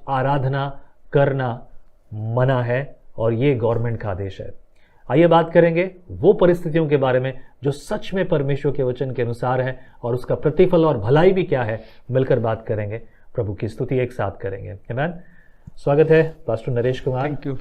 आराधना करना मना है और ये गवर्नमेंट का आदेश है। आइए बात करेंगे वो परिस्थितियों के बारे में जो सच में परमेश्वर के वचन के अनुसार है और उसका प्रतिफल और भलाई भी क्या है। मिलकर बात करेंगे, प्रभु की स्तुति एक साथ करेंगे। आमीन। स्वागत है pastor Naresh Kumar. Thank you.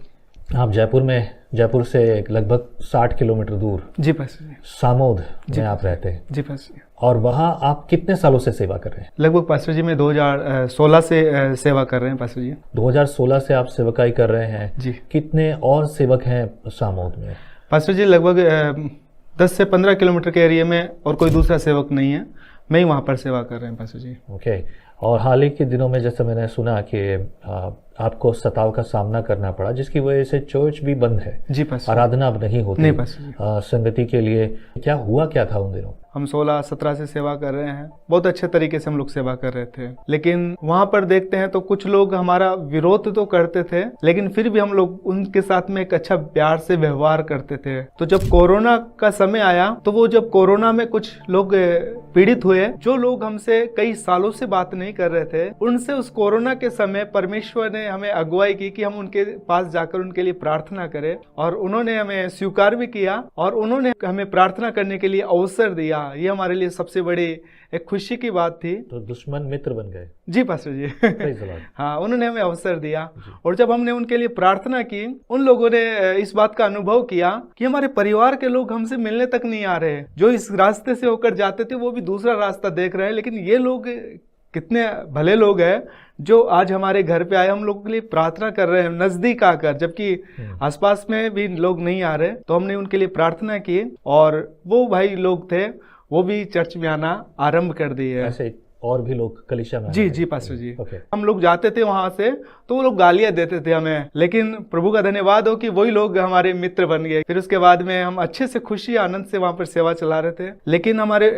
आप जयपुर से लगभग 60 किलोमीटर दूर जी पास्टर जी, सामोद में आप रहते हैं। जी पास्टर जी। और वहाँ आप कितने सालों से सेवा कर रहे हैं? लगभग पास्टर जी मैं 2016 से सेवा कर रहे हैं पास्टर जी। 2016 से आप सेवकाई कर रहे हैं जी। कितने और सेवक हैं सामोद में? पास्टर जी लगभग 10 से 15 किलोमीटर के एरिया में और कोई दूसरा सेवक नहीं है, मैं ही वहाँ पर सेवा कर रहे हैं पास्टर जी। ओके। और हाल ही के दिनों में जैसे मैंने सुना कि आपको सताव का सामना करना पड़ा, जिसकी वजह से चर्च भी बंद है। जी पास्टर। आराधना अब नहीं होती। नहीं पास्टर जी। संगति के लिए क्या था उन दिनों? हम 16-17 से सेवा कर रहे हैं, बहुत अच्छे तरीके से हम लोग सेवा कर रहे थे। लेकिन वहाँ पर देखते हैं तो कुछ लोग हमारा विरोध तो करते थे, लेकिन फिर भी हम लोग उनके साथ में एक अच्छा प्यार से व्यवहार करते थे। तो जब कोरोना का समय आया तो वो जब कोरोना में कुछ लोग पीड़ित हुए, जो लोग हमसे कई सालों से बात नहीं कर रहे थे, उनसे उस कोरोना के समय परमेश्वर ने हमें अगुवाई की कि हम उनके पास जाकर उनके लिए प्रार्थना करें, और उन्होंने हमें स्वीकार भी किया और उन्होंने हमें प्रार्थना करने के लिए अवसर दिया। ये हमारे लिए सबसे बड़ी एक खुशी की बात थी। तो दुश्मन मित्र बन गए। जी pastor ji. Praise the Lord। हाँ, उन्होंने हमें अवसर दिया और जब हमने उनके लिए प्रार्थना की, उन लोगों ने इस बात का अनुभव किया कि हमारे परिवार के लोग हमसे मिलने तक नहीं आ रहे। जो इस रास्ते से होकर जाते थे वो भी दूसरा रास्ता देख रहे हैं, लेकिन ये लोग कितने भले लोग हैं जो आज हमारे घर पे आए, हम लोगों के लिए प्रार्थना कर रहे हैं नजदीक आकर, जबकि आसपास में भी लोग नहीं आ रहे। तो हमने उनके लिए प्रार्थना की और वो भाई लोग थे, वो भी चर्च में आना आरंभ कर दिए। ऐसे और भी लोग कलीसिया में? जी पास्टर जी। Okay। हम लोग जाते थे वहां से तो वो लोग गालियां देते थे हमें, लेकिन प्रभु का धन्यवाद हो कि वही लोग हमारे मित्र बन गए। फिर उसके बाद में हम अच्छे से खुशी आनंद से वहां पर सेवा चला रहे थे। लेकिन हमारे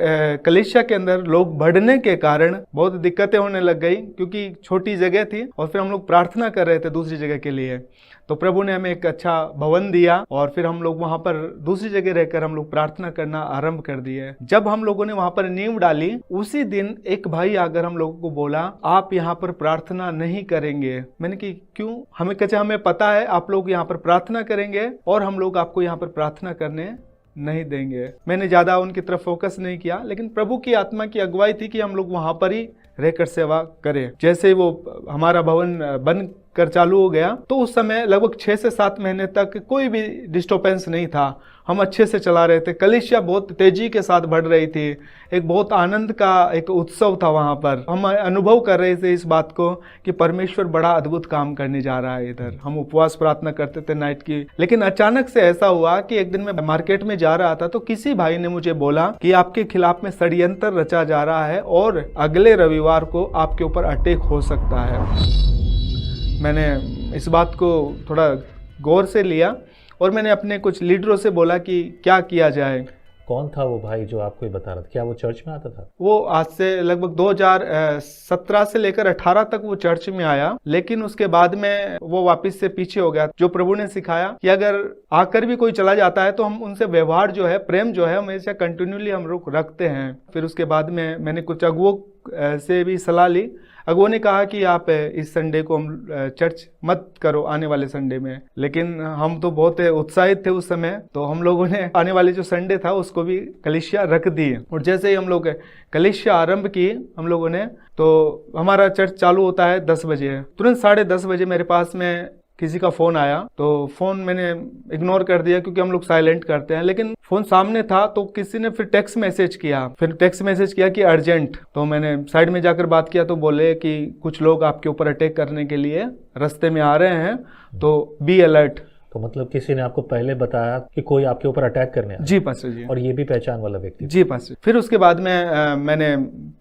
कलीसिया के अंदर लोग बढ़ने के कारण बहुत दिक्कतें होने लग गई, क्योंकि छोटी जगह थी और फिर हम लोग प्रार्थना कर रहे थे दूसरी जगह के लिए। तो प्रभु ने हमें एक अच्छा भवन दिया और फिर हम लोग वहां पर दूसरी जगह रहकर हम लोग प्रार्थना करना आरंभ कर दिए। जब हम लोगों ने वहां पर नींव डाली, उसी दिन एक भाई आकर हम लोगों को बोला, आप यहाँ पर प्रार्थना नहीं करेंगे। मैंने कि क्यों? हमें कहा हमें पता है आप लोग यहाँ पर प्रार्थना करेंगे और हम लोग आपको यहाँ पर प्रार्थना करने नहीं देंगे। मैंने ज्यादा उनकी तरफ फोकस नहीं किया, लेकिन प्रभु की आत्मा की अगुवाई थी कि हम लोग वहां पर ही रहकर सेवा करें। जैसे वो हमारा भवन बन कर चालू हो गया तो उस समय लगभग 6 से 7 महीने तक कोई भी डिस्टर्बेंस नहीं था, हम अच्छे से चला रहे थे। कलीसिया बहुत तेजी के साथ बढ़ रही थी, एक बहुत आनंद का एक उत्सव था वहां पर। हम अनुभव कर रहे थे इस बात को कि परमेश्वर बड़ा अद्भुत काम करने जा रहा है इधर। हम उपवास प्रार्थना करते थे नाइट की। लेकिन अचानक से ऐसा हुआ कि एक दिन मैं मार्केट में जा रहा था तो किसी भाई ने मुझे बोला कि आपके खिलाफ में षड्यंत्र रचा जा रहा है और अगले रविवार को आपके ऊपर अटैक हो सकता है। मैंने इस बात को थोड़ा गौर से लिया और मैंने अपने कुछ लीडरों से बोला कि क्या किया जाए। कौन था वो भाई जो आपको बता रहा था? क्या वो चर्च में आता था? वो आज से लगभग 2017 से लेकर 18 तक वो चर्च में आया, लेकिन उसके बाद में वो वापस से पीछे हो गया। जो प्रभु ने सिखाया कि अगर आकर भी कोई चला जाता है तो हम उनसे व्यवहार जो है, प्रेम जो है, हमेशा कंटिन्यूली हम लोग रखते हैं। फिर उसके बाद में मैंने कुछ अगुओं से भी सलाह ली। अगुओं ने कहा कि आप इस संडे को हम चर्च मत करो आने वाले संडे में, लेकिन हम तो बहुत उत्साहित थे उस समय। तो हम लोगों ने आने वाले जो संडे था उसको भी कलीसिया रख दी और जैसे ही हम लोग कलीसिया आरंभ की हम लोगों ने, तो हमारा चर्च चालू होता है 10 बजे। तुरंत 10:30 बजे मेरे पास में किसी का फोन आया, तो फोन मैंने इग्नोर कर दिया क्योंकि हम लोग साइलेंट करते हैं। लेकिन फोन सामने था तो किसी ने फिर टेक्स्ट मैसेज किया कि अर्जेंट। तो मैंने साइड में जाकर बात किया तो बोले कि कुछ लोग आपके ऊपर अटैक करने के लिए रास्ते में आ रहे हैं, तो बी अलर्ट। तो मतलब किसी ने आपको पहले बताया कि कोई आपके ऊपर अटैक करने आया? जी पास्टर जी। और ये भी पहचान वाला व्यक्ति? जी पास्टर। फिर उसके बाद में मैंने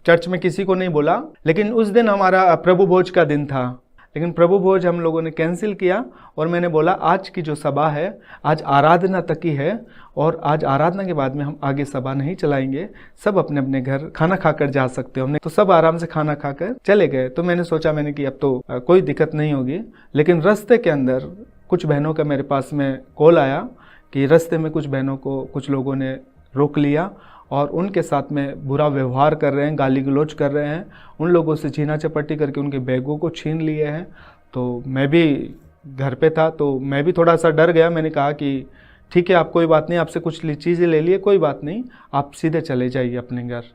चर्च में किसी को नहीं बोला, लेकिन उस दिन हमारा प्रभु भोज का दिन था। लेकिन प्रभु भोज हम लोगों ने कैंसिल किया और मैंने बोला आज की जो सभा है आज आराधना तक ही है और आज आराधना के बाद में हम आगे सभा नहीं चलाएंगे, सब अपने अपने घर खाना खाकर जा सकते हो। हमने तो सब आराम से खाना खाकर चले गए। तो मैंने सोचा कि अब तो कोई दिक्कत नहीं होगी। लेकिन रास्ते के अंदर कुछ बहनों का मेरे पास में कॉल आया कि रास्ते में कुछ बहनों को कुछ लोगों ने रोक लिया और उनके साथ में बुरा व्यवहार कर रहे हैं, गाली गलौज कर रहे हैं, उन लोगों से छीना चपटी करके उनके बैगों को छीन लिए हैं। तो मैं भी घर पे था, तो मैं भी थोड़ा सा डर गया। मैंने कहा कि ठीक है, आप कोई बात नहीं, आपसे कुछ चीज़ें ले लिए, कोई बात नहीं, आप सीधे चले जाइए अपने घर।